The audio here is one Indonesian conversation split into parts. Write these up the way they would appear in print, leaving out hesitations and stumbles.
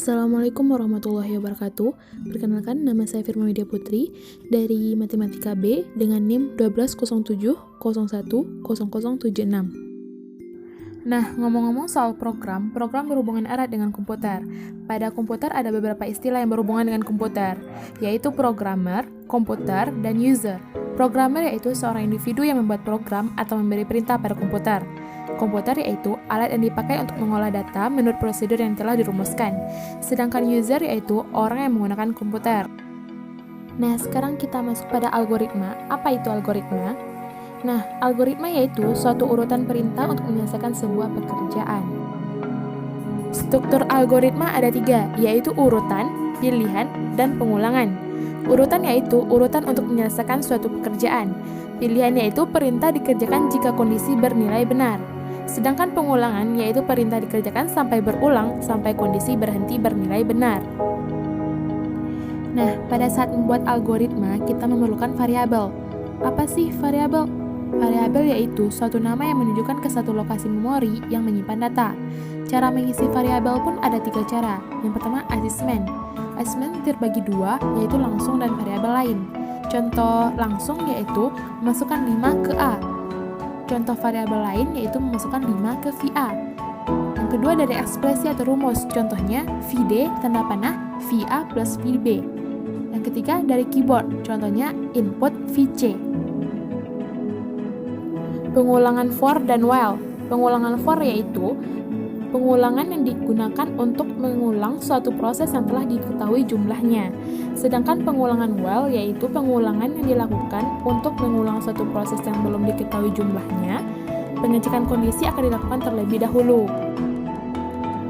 Assalamualaikum warahmatullahi wabarakatuh. Perkenalkan, nama saya Firma Widya Putri dari Matematika B dengan NIM 1207010076. Nah, ngomong-ngomong soal program berhubungan erat dengan komputer. Pada komputer ada beberapa istilah yang berhubungan dengan komputer, yaitu programmer, komputer, dan user. Programmer yaitu seorang individu yang membuat program atau memberi perintah pada komputer. Komputer yaitu alat yang dipakai untuk mengolah data menurut prosedur yang telah dirumuskan. Sedangkan user yaitu orang yang menggunakan komputer. Nah, sekarang kita masuk pada algoritma. Apa itu algoritma? Nah, algoritma yaitu suatu urutan perintah untuk menyelesaikan sebuah pekerjaan. Struktur algoritma ada 3, yaitu urutan, pilihan, dan pengulangan. Urutan yaitu urutan untuk menyelesaikan suatu pekerjaan. Pilihan yaitu perintah dikerjakan jika kondisi bernilai benar. Sedangkan pengulangan yaitu perintah dikerjakan sampai berulang sampai kondisi berhenti bernilai benar. Nah, pada saat membuat algoritma, kita memerlukan variabel. Apa sih variabel? Variabel yaitu suatu nama yang menunjukkan ke satu lokasi memori yang menyimpan data. Cara mengisi variabel pun ada 3 cara. Yang pertama, asesmen. Asesmen terbagi 2, yaitu langsung dan variabel lain. Contoh langsung yaitu memasukkan 5 ke A. Contoh variabel lain yaitu memasukkan 5 ke VA. Yang kedua dari ekspresi atau rumus, contohnya VD tanda panah VA plus VB. Yang ketiga dari keyboard, contohnya input VC. Pengulangan for dan while. Pengulangan for yaitu pengulangan yang digunakan untuk mengulang suatu proses yang telah diketahui jumlahnya. Sedangkan pengulangan while yaitu pengulangan yang dilakukan untuk mengulang suatu proses yang belum diketahui jumlahnya. Pengecekan kondisi akan dilakukan terlebih dahulu.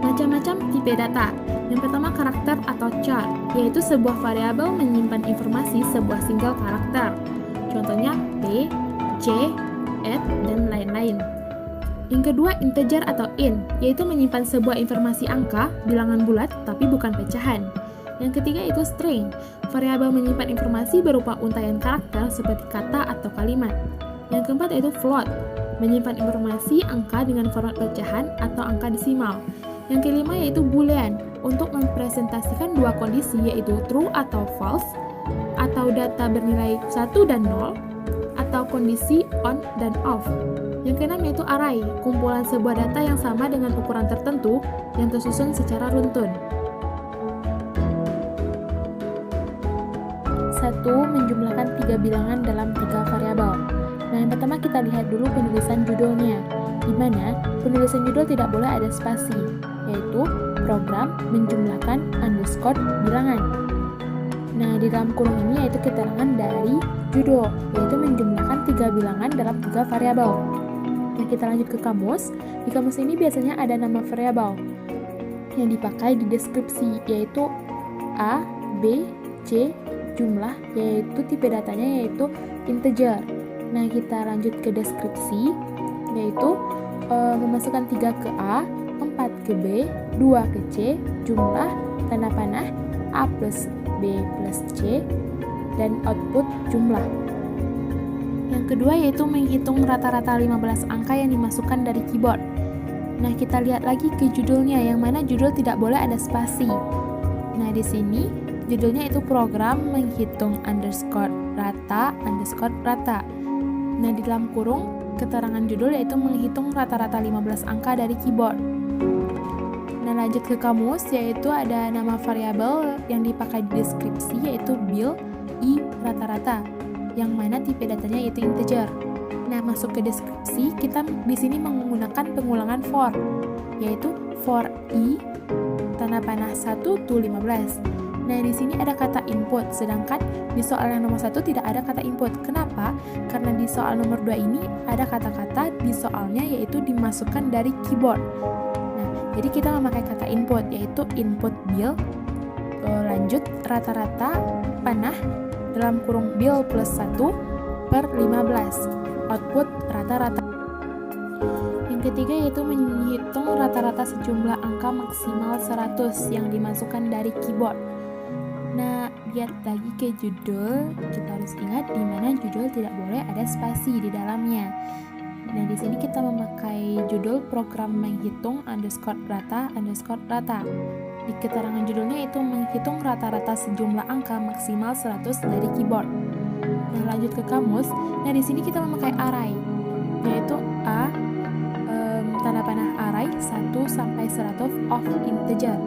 Macam-macam tipe data. Yang pertama karakter atau char, yaitu sebuah variabel menyimpan informasi sebuah single karakter. Contohnya P, C, add, dan lain-lain. Yang kedua, integer atau int, yaitu menyimpan sebuah informasi angka, bilangan bulat, tapi bukan pecahan. Yang ketiga itu string, variabel menyimpan informasi berupa untaian karakter seperti kata atau kalimat. Yang keempat yaitu float, menyimpan informasi angka dengan format pecahan atau angka desimal. Yang kelima yaitu boolean, untuk mempresentasikan dua kondisi yaitu true atau false, atau data bernilai 1 dan 0, atau kondisi on dan off. Yang keenam yaitu array, kumpulan sebuah data yang sama dengan ukuran tertentu yang tersusun secara runtun. 1. Menjumlahkan 3 bilangan dalam 3 variabel. Nah, yang pertama kita lihat dulu penulisan judulnya, di mana penulisan judul tidak boleh ada spasi, yaitu program menjumlahkan underscore bilangan. Nah, di dalam kurung ini yaitu keterangan dari judul, yaitu menjumlahkan 3 bilangan dalam 3 variabel. Nah, kita lanjut ke kamus. Di kamus ini biasanya ada nama variabel yang dipakai di deskripsi, yaitu A, B, C, jumlah, yaitu tipe datanya yaitu integer. Nah, kita lanjut ke deskripsi, yaitu memasukkan 3 ke A, 4 ke B, 2 ke C, jumlah, tanda panah, A plus B plus C, dan output jumlah. Yang kedua yaitu menghitung rata-rata 15 angka yang dimasukkan dari keyboard. Nah, kita lihat lagi ke judulnya, yang mana judul tidak boleh ada spasi. Nah, di sini judulnya itu program menghitung underscore rata. Nah, di dalam kurung keterangan judul yaitu menghitung rata-rata 15 angka dari keyboard. Nah, lanjut ke kamus, yaitu ada nama variabel yang dipakai di deskripsi yaitu bil i rata-rata, yang mana tipe datanya yaitu integer. Nah, masuk ke deskripsi, kita di sini menggunakan pengulangan for, yaitu for i tanda panah 1 to 15. Nah, di sini ada kata input, sedangkan di soal yang nomor 1 tidak ada kata input. Kenapa? Karena di soal nomor 2 ini ada kata-kata di soalnya yaitu dimasukkan dari keyboard. Nah, jadi kita memakai kata input, yaitu input bil, lanjut rata-rata panah dalam kurung bil plus 1 per 15, output rata-rata. Yang ketiga yaitu menghitung rata-rata sejumlah angka maksimal 100 yang dimasukkan dari keyboard. Nah, lihat lagi ke judul, kita harus ingat di mana judul tidak boleh ada spasi di dalamnya. Nah, di sini kita memakai judul program menghitung underscore rata. di keterangan judulnya itu menghitung rata-rata sejumlah angka maksimal 100 dari keyboard. Nah, lanjut ke kamus. Nah, di sini kita memakai array, yaitu tanda panah array 1 sampai 100 of integer.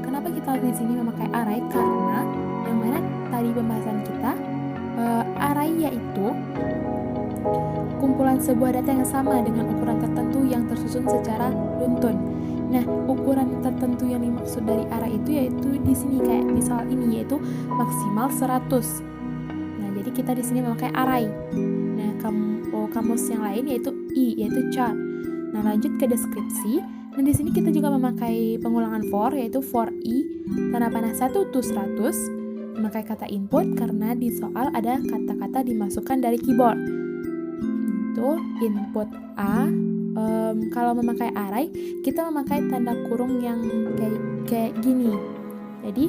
Kenapa kita di sini memakai array? Karena yang mana tadi pembahasan kita, array yaitu kumpulan sebuah data yang sama dengan ukuran tertentu yang tersusun secara runtun. Nah, ukuran tertentu yang dimaksud dari array itu yaitu di sini kayak misal ini, yaitu maksimal 100. Nah, jadi kita di sini memakai array. Nah, kamus yang lain yaitu yaitu char. Nah, lanjut ke deskripsi. Nah, di sini kita juga memakai pengulangan for, yaitu for tanda panah 1 to 100. Memakai kata input karena di soal ada kata-kata dimasukkan dari keyboard. Itu input A. Kalau memakai array, kita memakai tanda kurung yang kayak gini. Jadi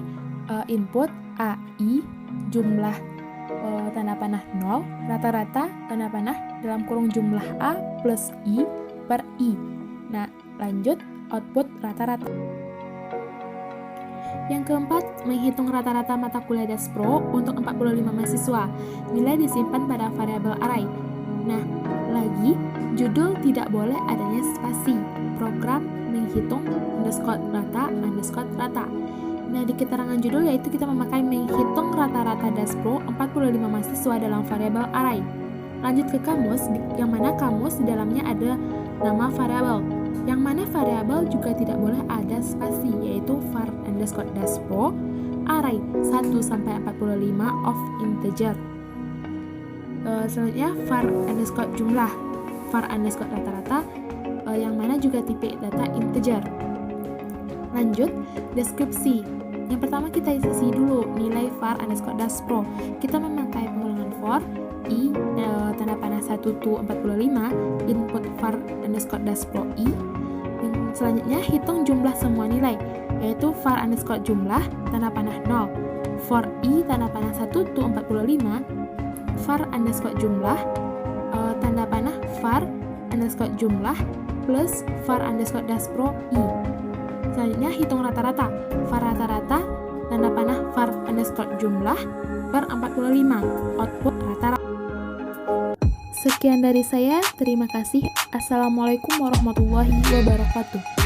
input AI jumlah tanda panah 0, rata-rata tanda panah dalam kurung jumlah A plus I per I. Nah, lanjut output rata-rata. Yang keempat, menghitung rata-rata mata kuliah Daspro untuk 45 mahasiswa. Nilai disimpan pada variabel array. Nah, lagi, judul tidak boleh adanya spasi. Program menghitung _rata. Nah, di keterangan judul yaitu kita memakai menghitung rata-rata Daspro 45 mahasiswa dalam variabel array. Lanjut ke kamus, yang mana kamus di dalamnya ada nama variabel. Yang mana variabel juga tidak boleh ada spasi, yaitu var_Daspro array 1 sampai 45 of integer. Selanjutnya var_jumlah, var_rata-rata, yang mana juga tipe data integer. Lanjut, deskripsi. Yang pertama kita isi dulu nilai var_Daspro. Kita memakai pengulangan for tanda panah 1 to 45, input var_Daspro i. Selanjutnya hitung jumlah semua nilai, yaitu var_jumlah tanda panah 0, for i tanda panah 1 to 45, var_jumlah tanda panah var_jumlah plus var_Daspro i. Selanjutnya hitung rata-rata, var rata-rata tanda panah var_jumlah per 45, output rata-rata. Sekian dari saya, terima kasih. Assalamualaikum warahmatullahi wabarakatuh.